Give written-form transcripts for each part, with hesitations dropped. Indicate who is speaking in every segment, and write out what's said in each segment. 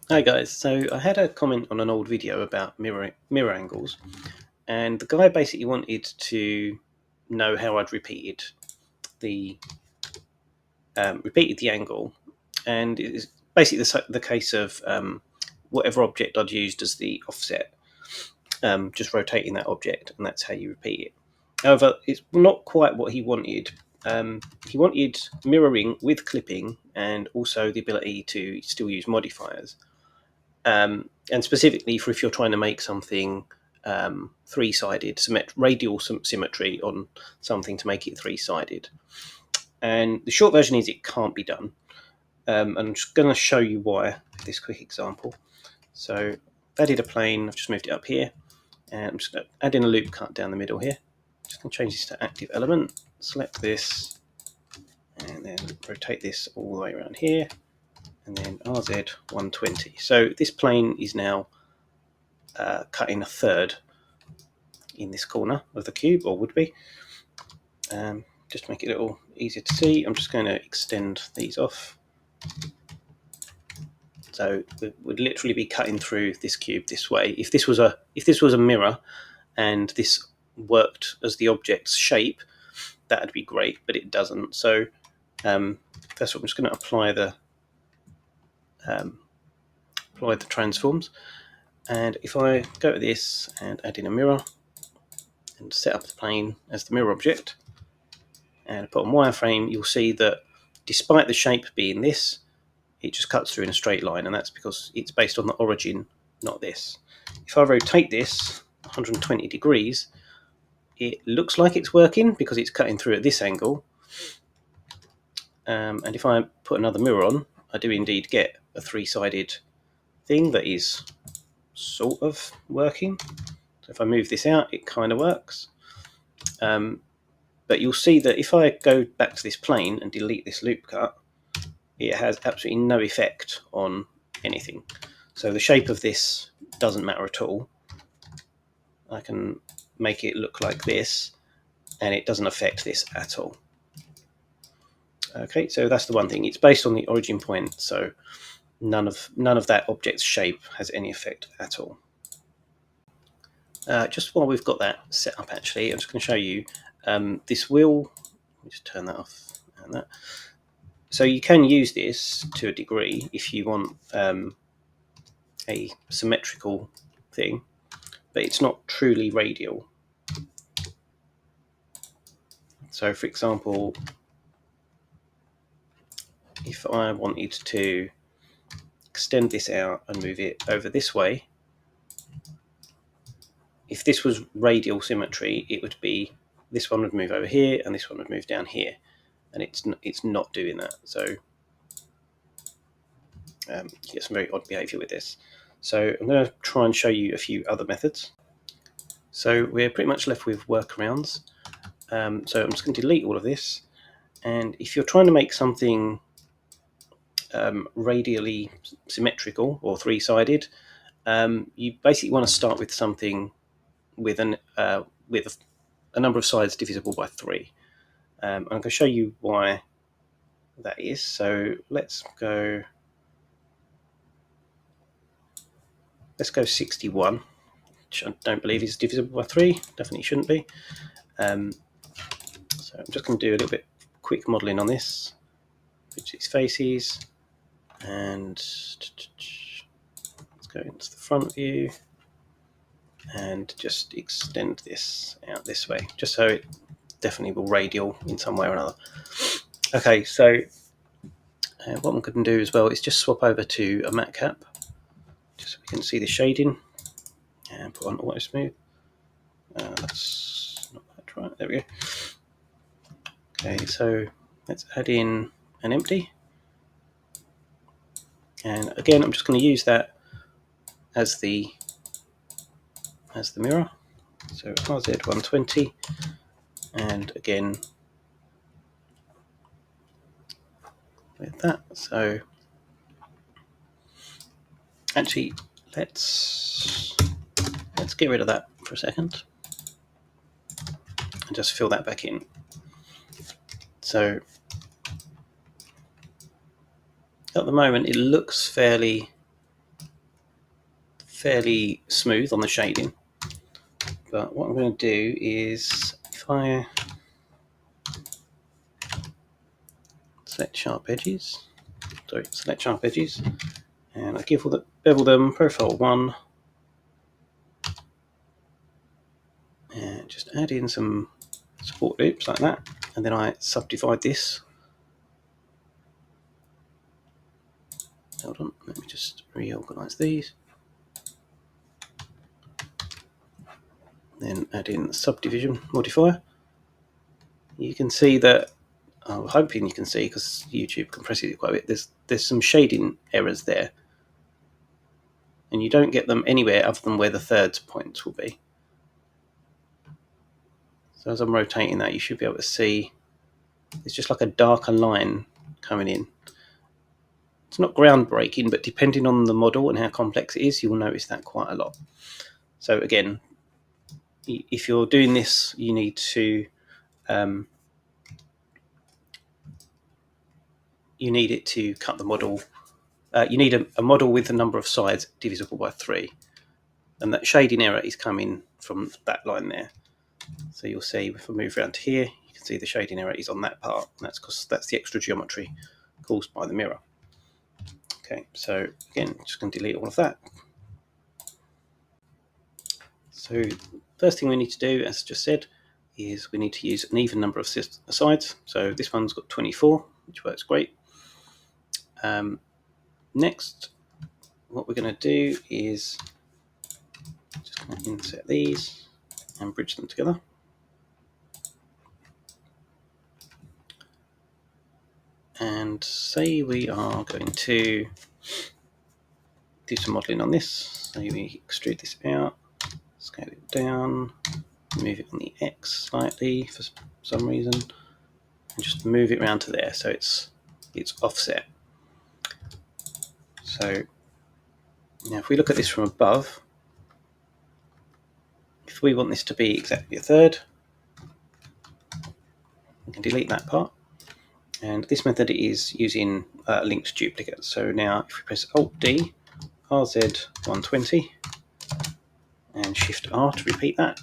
Speaker 1: Hi guys, so I had a comment on an old video about mirror angles, and the guy basically wanted to know how I'd the repeated the angle, and it's basically the case of whatever object I'd used as the offset, just rotating that object, and that's how you repeat it. However, it's not quite what he wanted. He wanted mirroring with clipping, and also the ability to still use modifiers. And specifically for if you're trying to make something three-sided, radial symmetry on something to make it three-sided. And the short version is it can't be done. And I'm just going to show you why with this quick example. So I've added a plane, I've just moved it up here, and I'm just going to add in a loop cut down the middle here. Just going to change this to active element, select this, and then rotate this all the way around here, and then RZ120. So this plane is now cut in a third in this corner of the cube, or would be. Just to make it a little easier to see, I'm just going to extend these off. So it would literally be cutting through this cube this way. If this was a mirror and this worked as the object's shape, that would be great, but it doesn't. So first of all, I'm just going to apply the transforms. And if I go to this and add in a mirror and set up the plane as the mirror object and put on wireframe, you'll see that despite the shape being this, it just cuts through in a straight line, and that's because it's based on the origin, not this. If I rotate this 120 degrees, it looks like it's working because it's cutting through at this angle. And if I put another mirror on, I do indeed get a three-sided thing that is sort of working. So if I move this out, it kind of works. But you'll see that if I go back to this plane and delete this loop cut, it has absolutely no effect on anything. So the shape of this doesn't matter at all. I can make it look like this, and it doesn't affect this at all. Okay, so that's the one thing. It's based on the origin point, so none of that object's shape has any effect at all. Just while we've got that set up, actually, I'm just going to show you this wheel. Let me just turn that off and that. So you can use this to a degree if you want a symmetrical thing, but it's not truly radial. So for example, if I wanted to extend this out and move it over this way, if this was radial symmetry, it would be this one would move over here and this one would move down here, and it's not doing that. So you get some very odd behavior with this. So I'm going to try and show you a few other methods. So we're pretty much left with workarounds. So I'm just going to delete all of this, and if you're trying to make something radially symmetrical or three-sided, you basically want to start with something with a number of sides divisible by 3. I'm going to show you why that is. So let's go 61, which I don't believe is divisible by 3. Definitely shouldn't be. So I'm just going to do a little bit quick modelling on this. Switch these faces, and let's go into the front view and just extend this out this way, just so it definitely will radial in some way or another. Okay, so what I'm going to do as well is just swap over to a matte cap, just so we can see the shading, and put on auto smooth. That's not quite right. There we go. Okay, so let's add in an empty, and again I'm just going to use that as the mirror. So RZ120, and again with that. So actually, let's get rid of that for a second and just fill that back in. So at the moment it looks fairly fairly smooth on the shading. But what I'm going to do is, if I select sharp edges, and I bevel them profile 1, and just add in some support loops like that, and then I subdivide this. Hold on, let me just reorganize these. Then add in the subdivision modifier. You can see that, I'm hoping you can see, because YouTube compresses it quite a bit, there's some shading errors there, and you don't get them anywhere other than where the thirds points will be. So as I'm rotating that, you should be able to see it's just like a darker line coming in. It's not groundbreaking, but depending on the model and how complex it is, you'll notice that quite a lot. So again, if you're doing this, you need to you need it to cut the model. You need a model with the number of sides divisible by 3, and that shading error is coming from that line there. So you'll see if I move around to here, you can see the shading error is on that part, and that's because that's the extra geometry caused by the mirror. Okay, so again, just going to delete all of that. So first thing we need to do, as I just said, is we need to use an even number of sides. So this one's got 24, which works great. Next, what we're going to do is just going to insert these and bridge them together. And say we are going to do some modelling on this. So we extrude this out, scale it down, move it on the X slightly for some reason, and just move it around to there so it's offset. So now if we look at this from above, if we want this to be exactly a third, we can delete that part. And this method is using linked duplicates. So now if we press Alt-D, RZ120, and Shift-R to repeat that,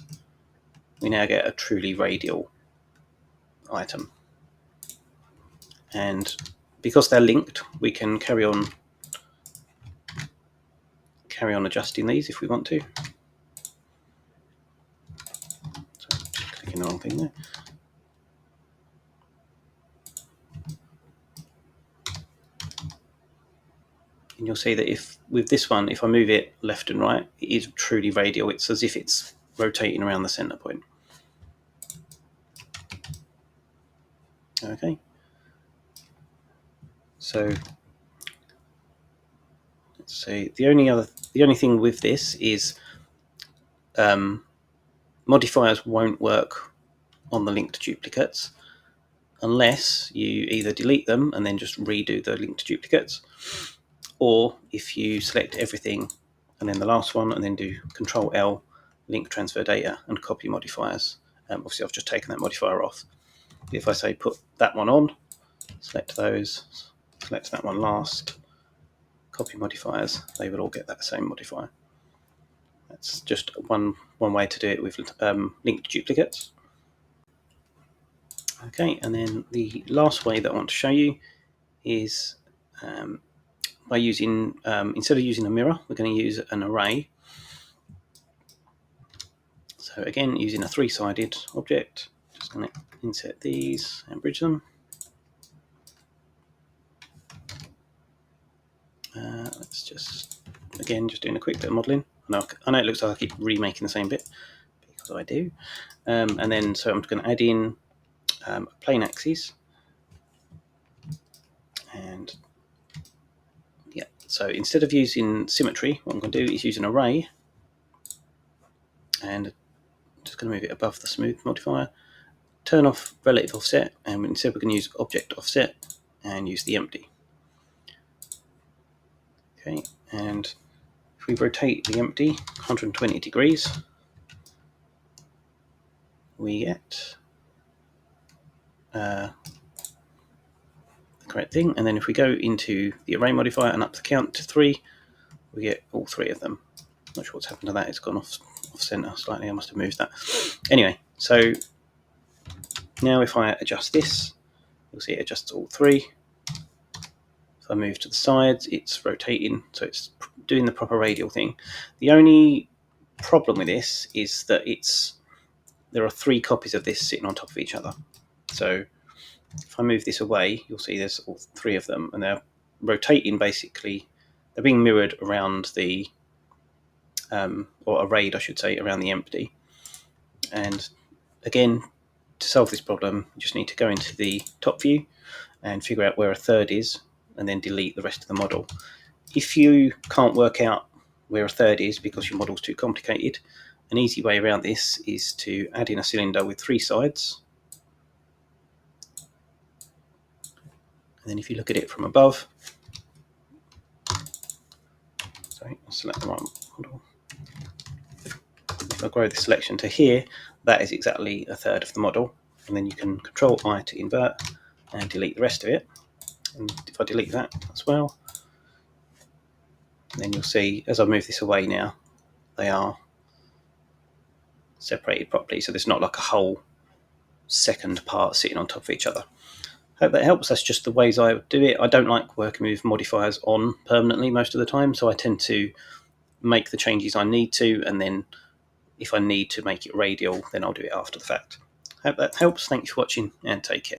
Speaker 1: we now get a truly radial item. And because they're linked, we can carry on adjusting these if we want to. So just clicking the wrong thing there. And you'll see that if with this one, if I move it left and right, it is truly radial. It's as if it's rotating around the center point. Okay. So let's see. The only thing with this is modifiers won't work on the linked duplicates unless you either delete them and then just redo the linked duplicates, or if you select everything and then the last one and then do Control L, link transfer data and copy modifiers. Obviously I've just taken that modifier off. If I say put that one on, select those, select that one last, copy modifiers, they will all get that same modifier. That's just one way to do it with linked duplicates. Okay, and then the last way that I want to show you is by using, instead of using a mirror, we're going to use an array. So again, using a 3-sided object, just going to insert these and bridge them. Let's just, again, just doing a quick bit of modelling. I know it looks like I keep remaking the same bit, because I do. And then, so I'm going to add in a plane axis. And yeah, so instead of using symmetry, what I'm going to do is use an array. And I'm just going to move it above the smooth modifier. Turn off relative offset, and instead we're going to use object offset and use the empty. Okay, and if we rotate the empty 120 degrees, we get the correct thing. And then if we go into the array modifier and up the count to 3, we get all 3 of them. Not sure what's happened to that. It's gone off center slightly. I must have moved that. Anyway, so now if I adjust this, you'll see it adjusts all three. If I move to the sides, it's rotating, so it's doing the proper radial thing. The only problem with this is that there are three copies of this sitting on top of each other. So if I move this away, you'll see there's all three of them, and they're rotating basically. They're being mirrored around the, or arrayed, I should say, around the empty. And again, to solve this problem, you just need to go into the top view and figure out where a third is, and then delete the rest of the model. If you can't work out where a third is because your model's too complicated, an easy way around this is to add in a cylinder with three sides. And then if you look at it from above, sorry, I'll select the right model. If I grow the selection to here, that is exactly a third of the model. And then you can Control I to invert and delete the rest of it. And if I delete that as well, then you'll see as I move this away now, they are separated properly. So there's not like a whole second part sitting on top of each other. Hope that helps. That's just the ways I would do it. I don't like working with modifiers on permanently most of the time, so I tend to make the changes I need to, and then if I need to make it radial, then I'll do it after the fact. Hope that helps. Thanks for watching, and take care.